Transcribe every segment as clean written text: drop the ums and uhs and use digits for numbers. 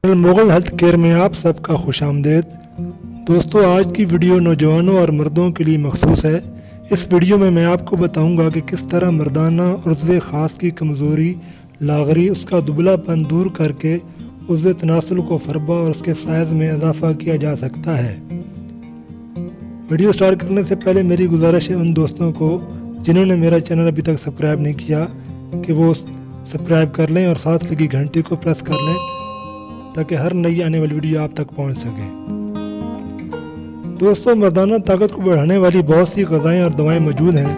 Mughal health care में आप सबका खुश आमदेद। दोस्तों, आज की वीडियो नौजवानों और मर्दों के लिए मखसूस है। इस वीडियो में मैं आपको बताऊंगा कि किस तरह मर्दाना उज़्व ख़ास की कमज़ोरी, लागरी, उसका दुबलापन दूर करके उज़्व तनासुल को फरबा और उसके साइज़ में इजाफ़ा किया जा सकता है। वीडियो स्टार्ट करने से पहले मेरी गुजारिश है उन दोस्तों को जिन्होंने मेरा चैनल अभी तक सब्सक्राइब नहीं किया कि वो सब्सक्राइब कर लें और साथ लगी घंटी को प्रेस कर लें ताकि हर नई आने वाली वीडियो आप तक पहुंच सके। दोस्तों, मर्दाना ताकत को बढ़ाने वाली बहुत सी ग़िज़ाएँ और दवाएं मौजूद हैं,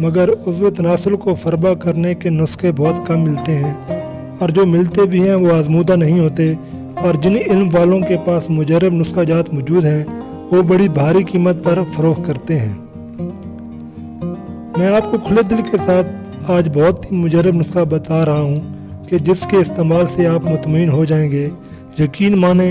मगर उज़्व तनासुल को फरबा करने के नुस्खे बहुत कम मिलते हैं और जो मिलते भी हैं वो आजमूदा नहीं होते, और जिन इल्म वालों के पास मुजरब नुस्खा जात मौजूद हैं वो बड़ी भारी कीमत पर फ़रोख्त करते हैं। मैं आपको खुले दिल के साथ आज बहुत ही मुजरब नुस्खा बता रहा हूँ कि जिसके इस्तेमाल से आप मुतमईन हो जाएंगे। यकीन माने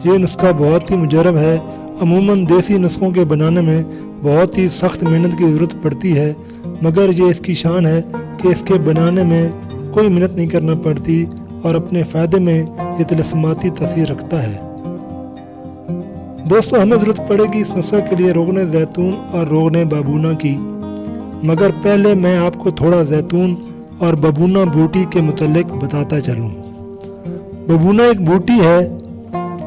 ये नुस्खा बहुत ही मुजरब है। अमूमन देसी नुस्खों के बनाने में बहुत ही सख्त मेहनत की ज़रूरत पड़ती है, मगर ये इसकी शान है कि इसके बनाने में कोई मेहनत नहीं करना पड़ती और अपने फ़ायदे में ये तिलस्माती तसीर रखता है। दोस्तों, हमें ज़रूरत पड़ेगी इस नुस्खे के लिए रोगन ज़ैतून और रोगन बबूना की, मगर पहले मैं आपको थोड़ा ज़ैतून और बबूना बूटी के मुतल्लिक बताता चलूँ। बबूना एक बूटी है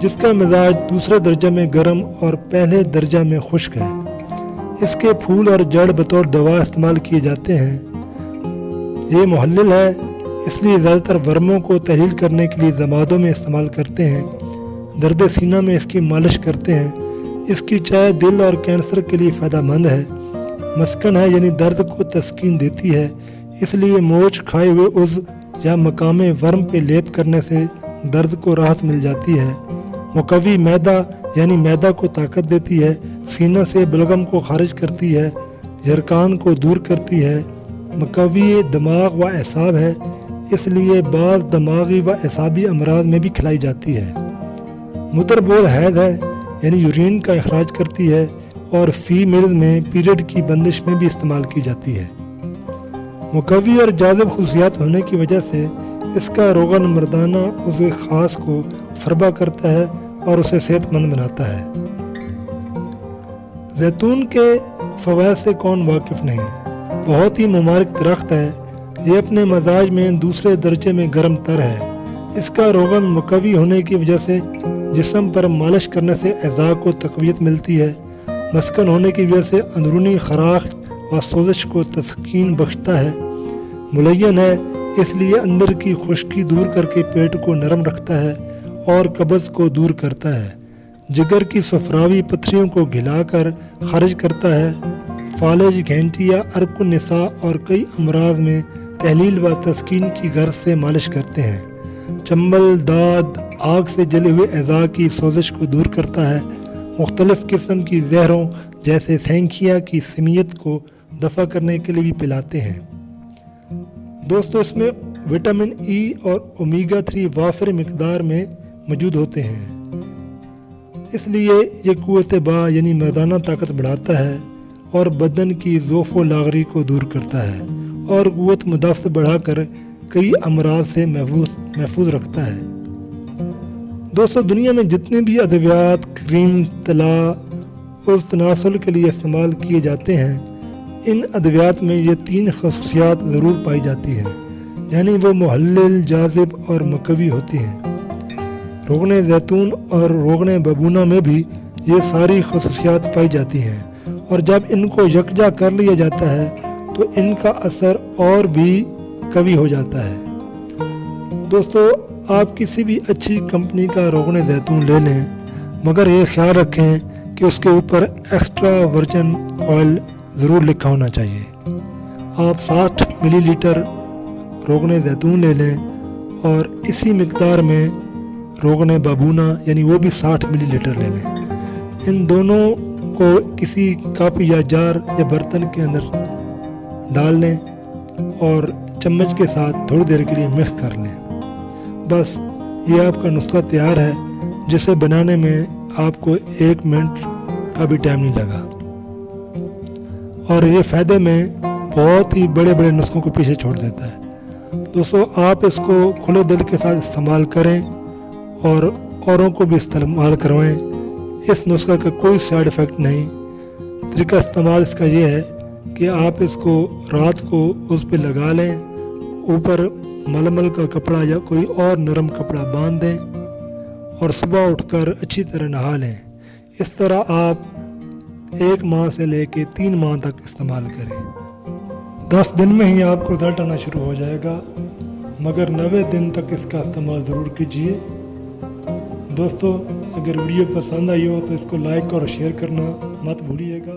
जिसका मिजाज दूसरे दर्जा में गर्म और पहले दर्जा में खुश्क है। इसके फूल और जड़ बतौर दवा इस्तेमाल किए जाते हैं। ये मुहल्लिल है, इसलिए ज़्यादातर वर्मों को तहलील करने के लिए जमादों में इस्तेमाल करते हैं। दर्द सीना में इसकी मालिश करते हैं। इसकी चाय दिल और कैंसर के लिए फ़ायदेमंद है। मस्कन है, यानी दर्द को तस्कीन देती है, इसलिए मोच खाए हुए उज़्व या मकामे वर्म पे लेप करने से दर्द को राहत मिल जाती है। मुकवी मैदा, यानी मैदा को ताकत देती है। सीना से बलगम को खारिज करती है। यरकान को दूर करती है। मुकवी दिमाग व एसाब है, इसलिए बाज़ दिमागी व एसाबी अमराज में भी खिलाई जाती है। मुदरबोल हैद है, यानी यूरिन का इखराज करती है और फीमेल में पीरियड की बंदिश में भी इस्तेमाल की जाती है। मुकवी और जाज़िब खुसूसियात होने की वजह से इसका रोगन मर्दाना उज़्व ख़ास को फरबा करता है और उसे सेहतमंद बनाता है। जैतून के फ़वाइद से कौन वाकिफ़ नहीं। बहुत ही मुबारक दरख्त है। ये अपने मजाज में दूसरे दर्जे में गर्म तर है। इसका रोगन मुकवी होने की वजह से जिस्म पर मालिश करने से अज़ा को तक़वियत मिलती है। मस्कन होने की वजह से अंदरूनी खराश व सोजिश को तस्कीन बख्शता है। मुलय्यन है, इसलिए अंदर की खुश्की दूर करके पेट को नरम रखता है और कब्ज़ को दूर करता है। जिगर की सफरावी पथरियों को घिलाकर खारिज करता है। फालज, घंटिया, अर्कुन निसा और कई अमराज में तहलील व तस्कीन की गर्ज से मालिश करते हैं। चंबल, दाद, आग से जले हुए अज़ा की सोजिश को दूर करता है। मुख्तलिफ़ किस्म की जहरों जैसे सैंखिया की समीयत को दफ़ा करने के लिए भी पिलाते हैं। दोस्तों, इसमें विटामिन ई और ओमेगा 3 वाफिर मिकदार में मौजूद होते हैं, इसलिए ये कुव्वत बा यानी मर्दाना ताकत बढ़ाता है और बदन की ज़ोफ़ व लागरी को दूर करता है और कुव्वत मुदाफ़त बढ़ाकर कई अमराज से महफूज रखता है। दोस्तों, दुनिया में जितने भी अद्वियात, क्रीम, तला उज़्व तनासुल के लिए इस्तेमाल किए जाते हैं, इन अद्वियात में ये 3 खसूसियात ज़रूर पाई जाती हैं, यानी वो मुहल्लिल, जाज़िब और मुकवी होती हैं। रोगन ज़ैतून और रोगन बबूना में भी ये सारी खसूसियात पाई जाती हैं, और जब इनको यकजा कर लिया जाता है तो इनका असर और भी कवी हो जाता है। दोस्तों, आप किसी भी अच्छी कंपनी का रोगन ज़ैतून ले लें, मगर ये ख्याल रखें कि उसके ऊपर एक्स्ट्रा वर्जिन ऑयल ज़रूर लिखा होना चाहिए। आप 60 मिलीलीटर रोगन ज़ैतून ले लें और इसी मिकदार में रोगन बबूना यानी वो भी 60 मिलीलीटर ले लें। इन दोनों को किसी कप या जार या बर्तन के अंदर डाल लें और चम्मच के साथ थोड़ी देर के लिए मिक्स कर लें। बस ये आपका नुस्खा तैयार है, जिसे बनाने में आपको 1 मिनट का भी टाइम नहीं लगा, और ये फ़ायदे में बहुत ही बड़े बड़े नुस्खों को पीछे छोड़ देता है। दोस्तों, आप इसको खुले दिल के साथ इस्तेमाल करें اور اوروں کو بھی استعمال کروائیں۔ اس نسخہ کا کوئی سائیڈ افیکٹ نہیں۔ طریقہ استعمال اس کا یہ ہے کہ آپ اس کو رات کو اس پہ لگا لیں، اوپر ململ کا کپڑا یا کوئی اور نرم کپڑا باندھ دیں اور صبح اٹھ کر اچھی طرح نہا لیں۔ اس طرح آپ 1 ماہ سے لے کے 3 ماہ تک استعمال کریں۔ 10 دن میں ہی آپ کو رزلٹ آنا شروع ہو جائے گا، مگر 90 دن تک اس کا استعمال ضرور کیجیے۔ دوستو، اگر ویڈیو پسند آئی ہو تو اس کو لائک اور شیئر کرنا مت بھولیے گا۔